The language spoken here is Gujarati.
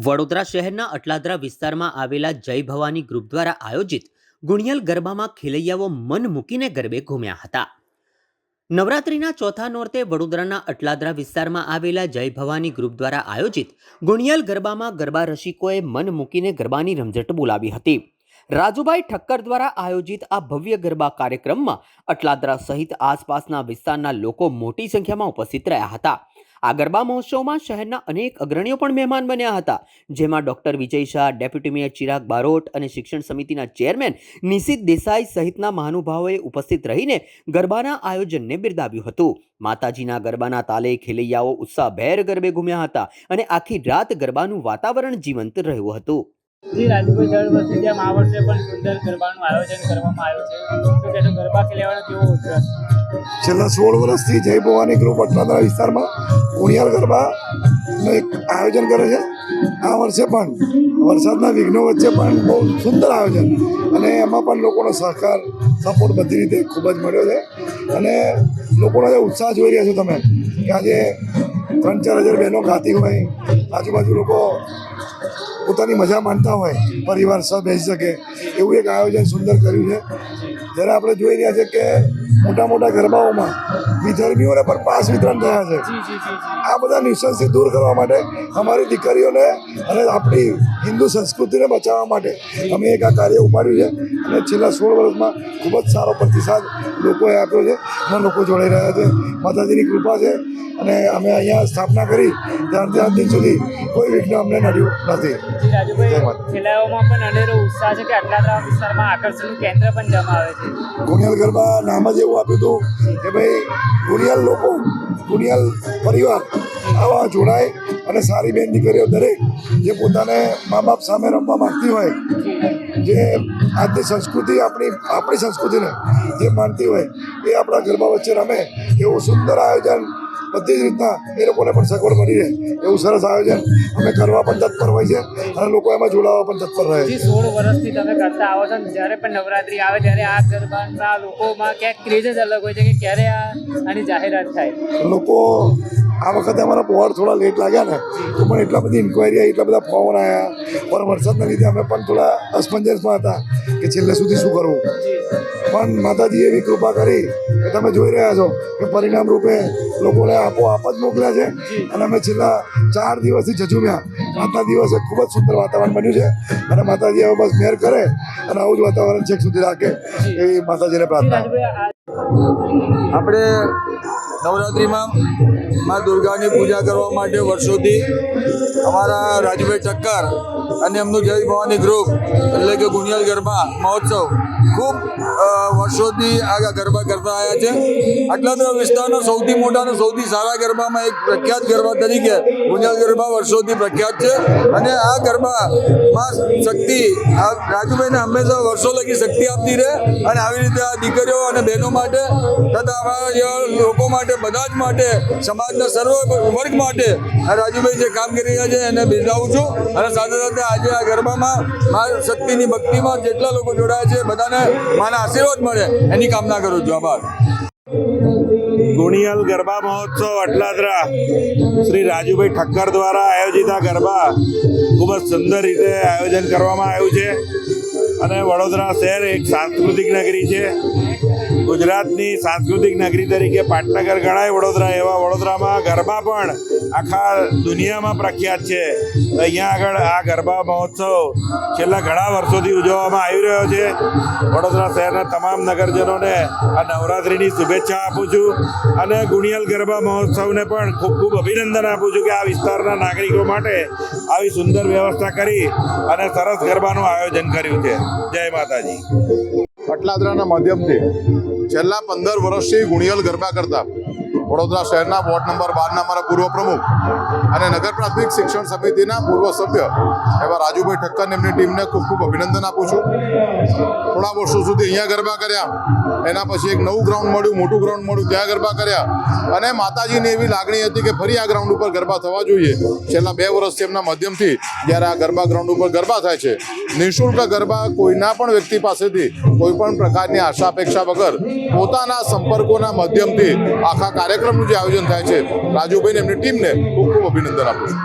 વડોદરા શહેરના અટલાદરા વિસ્તારમાં આવેલા જય ભવાની ગ્રુપ દ્વારા આયોજિત ગુણિયલ ગરબામાં ખેલૈયાઓ મન મૂકીને ગરબે ઘૂમ્યા હતા. નવરાત્રિના ચોથા નોરતે વડોદરાના અટલાદરા વિસ્તારમાં આવેલા જય ભવાની ગ્રુપ દ્વારા આયોજિત ગુણિયલ ગરબામાં ગરબા રસિકોએ મન મૂકીને ગરબાની રમઝટ બોલાવી હતી. રાજુભાઈ ઠક્કર દ્વારા આયોજિત આ ભવ્ય ગરબા કાર્યક્રમમાં અટલાદરા સહિત આસપાસના વિસ્તારના લોકો મોટી સંખ્યામાં ઉપસ્થિત રહ્યા હતા. આ ગરબા મહોત્સવમાં શહેરના અનેક અગ્રણીઓ પણ મહેમાન બન્યા હતા, જેમાં doctor Vijay Shah, deputy mayor Chirag Barot અને શિક્ષણ સમિતિના ચેરમેન નિશિત દેસાઈ સહિતના મહાનુભાવોએ ઉપસ્થિત રહીને ગરબાના આયોજનને બિરદાવ્યું હતું. માતાજીના ગરબાના તાલે ખેલૈયાઓ ઉત્સાહભેર ગરબે ઘૂમ્યા હતા અને આખી રાત ગરબાનું વાતાવરણ જીવંત રહ્યું હતું. જી રાજુભાઈ, દર વર્ષે જેમ આ વર્ષે પણ સુંદર ગરબાનું આયોજન કરવામાં આવ્યું છે, તો તેનો ગરબા ખેલવાનો કેવો ઉત્સાહ? છેલ્લા 16 વર્ષથી જય ભવાની ગ્રુપ અટલાદરા વિસ્તારમાં ગુણિયલ ગરબાનું એક આયોજન કરે છે. આ વર્ષે પણ વરસાદના વિઘ્નો વચ્ચે પણ બહુ સુંદર આયોજન અને એમાં પણ લોકોનો સહકાર સપોર્ટ બધી રીતે ખૂબ જ મળ્યો છે અને લોકોનો જે ઉત્સાહ જોઈ રહ્યા છો તમે કે આજે 3-4 હજાર બહેનો ગાતી હોય, આજુબાજુ લોકો પોતાની મજા માણતા હોય, પરિવાર સહ બેસી શકે એવું એક આયોજન સુંદર કર્યું છે. જ્યારે આપણે જોઈ રહ્યા છે કે મોટા મોટા ગરબાઓમાં વિધર્મીઓને પણ પાસ વિતરણ થયા છે. આ બધા ન્યુસન્સથી દૂર કરવા માટે અમારી દીકરીઓને અને આપણી હિન્દુ સંસ્કૃતિને બચાવવા માટે અમે એક આ કાર્ય ઉપાડ્યું છે અને છેલ્લા 16 વર્ષમાં ખૂબ જ સારો પ્રતિસાદ લોકોએ આપ્યો છે અને લોકો જોડાઈ રહ્યા છે. માતાજીની કૃપા છે અને અમે અહીંયા સ્થાપના કરી ત્યારથી આજ દિન સુધી કોઈ વિઘ્ન અમને નડ્યું નથી. ખેલાડીઓમાં પણ અનેરો ઉત્સાહ છે કે અટલાદરા વિસ્તારમાં આકર્ષણનું કેન્દ્ર પણ જમાવે છે. ગુણિયલ ગરબા નામ જ એવું આપ્યું હતું કે ભાઈ ગુણિયલ લોકો, ગુણિયલ પરિવાર આવા જોડાય અને સારી બેન દીકરીઓ દરેક જે પોતાને મા બાપ સામે રમવા માગતી હોય, જે આજની સંસ્કૃતિ આપણી સંસ્કૃતિને જે માનતી હોય એ આપણા ગરબા વચ્ચે રમે એવું સુંદર આયોજન બધી જ રીતના એ લોકોને પણ સગવડ મળી રહે એવું સરસ આયોજન અમે કરવા પણ તત્પર હોય છે અને લોકો એમાં જોડાવા પણ તત્પર રહે છે. 16 વર્ષથી તમે કરતા આવો છો, જ્યારે પણ નવરાત્રિ આવે ત્યારે આ ગરબાના લોકોમાં ક્યાંક ક્રેઝ જ અલગ હોય છે કે ક્યારે આની જાહેરાત થાય. લોકો આ વખતે અમારા પહોળ થોડા લેટ લાગ્યા ને તો પણ એટલા બધી ઇન્ક્વાયરી આવી, એટલા બધા ફોન આવ્યા, પણ વરસાદના લીધે અમે પણ થોડા અસમંજસમાં હતા કે છેલ્લે સુધી શું કરવું. પણ માતાજીએ એવી કૃપા કરી કે તમે જોઈ રહ્યા છો કે પરિણામ રૂપે લોકોને આપોઆપ જ મોકલ્યા છે અને અમે છેલ્લા 4 દિવસથી ઝઝુમ્યા. આજના દિવસે ખૂબ જ સુંદર વાતાવરણ બન્યું છે અને માતાજી હવે બસ મહેર કરે અને આવું જ વાતાવરણ છેક સુધી રાખે એવી માતાજીને પ્રાર્થના. આપણે નવરાત્રિમાં મા દુર્ગાની પૂજા કરવા માટે વર્ષોથી અમારા રાજુભાઈ ઠક્કર અને એમનું જય ભવાની ગ્રુપ એટલે કે ગુણિયલ ગરબા મહોત્સવ ખૂબ વર્ષોથી આ ગરબા કરતા આવ્યા છે. અટલાદરા વિસ્તારનો સૌથી મોટા અને સૌથી સારા ગરબામાં એક પ્રખ્યાત ગરબા તરીકે ગુણિયલ ગરબા વર્ષોથી પ્રખ્યાત છે અને આ ગરબામાં શક્તિ રાજુભાઈને હંમેશા વર્ષો લગી શક્તિ આપતી રહે અને આવી રીતે આ દીકરીઓ અને બહેનો માટે તથા અમારા જેવા લોકો માટે, બધા જ માટે, સમાજના સર્વ વર્ગ માટે આ રાજુભાઈ જે કામ કરી રહ્યા છે એને બિરદાવું છું અને સાથે સાથે આજે આ ગરબામાં મા શક્તિની ભક્તિમાં જેટલા લોકો જોડાયા છે બધાને માના આશીર્વાદ મળે એની કામના કરું છું. આભાર. ગુણિયલ ગરબા મહોત્સવ અટલાદરા શ્રી રાજુભાઈ ઠક્કર દ્વારા આયોજિત આ ગરબા ખૂબ જ સુંદર રીતે આયોજન કરવામાં આવ્યું છે અને વડોદરા શહેર એક સાંસ્કૃતિક નગરી છે. ગુજરાતની સાંસ્કૃતિક નગરી તરીકે પાટનગર ગણાય વડોદરા, એવા વડોદરામાં ગરબા પણ આખા દુનિયામાં પ્રખ્યાત છે. અહીંયા આગળ આ ગરબા મહોત્સવ છેલ્લા ઘણા વર્ષોથી ઉજવવામાં આવી રહ્યો છે. વડોદરા શહેરના તમામ નગરજનોને આ નવરાત્રિની શુભેચ્છા આપું છું અને ગુણિયલ ગરબા મહોત્સવને પણ ખૂબ ખૂબ અભિનંદન આપું છું કે આ વિસ્તારના નાગરિકો માટે આવી સુંદર વ્યવસ્થા કરી અને સરસ ગરબાનું આયોજન કર્યું છે. જય માતાજી. અટલાદરાના માધ્યમથી છેલ્લા 15 વર્ષથી ગુણિયલ ગરબા કરતા વડોદરા શહેરના વોર્ડ નંબર 12ના અમારા પૂર્વ પ્રમુખ અને નગર પ્રાથમિક શિક્ષણ સમિતિના પૂર્વ સભ્ય એવા રાજુભાઈ ઠક્કર એમની ટીમને ખૂબ ખૂબ અભિનંદન આપું છું. થોડા વર્ષો સુધી અહીંયા ગરબા કર્યા, એના પછી એક નવું ગ્રાઉન્ડ મળ્યું, મોટું ગ્રાઉન્ડ મળ્યું, ત્યાં ગરબા કર્યા અને માતાજીની એવી લાગણી હતી કે ફરી આ ગ્રાઉન્ડ ઉપર ગરબા થવા જોઈએ. છેલ્લા 2 વર્ષથી એમના માધ્યમથી જ્યારે આ ગરબા ગ્રાઉન્ડ ઉપર ગરબા થાય છે, નિઃશુલ્ક ગરબા કોઈના પણ વ્યક્તિ પાસેથી કોઈ પણ પ્રકારની આશા અપેક્ષા વગર પોતાના સંપર્કોના માધ્યમથી આખા કાર્યક્રમનું જે આયોજન થાય છે, રાજુભાઈને એમની ટીમને ખૂબ ખૂબ અભિનંદન આપું છું.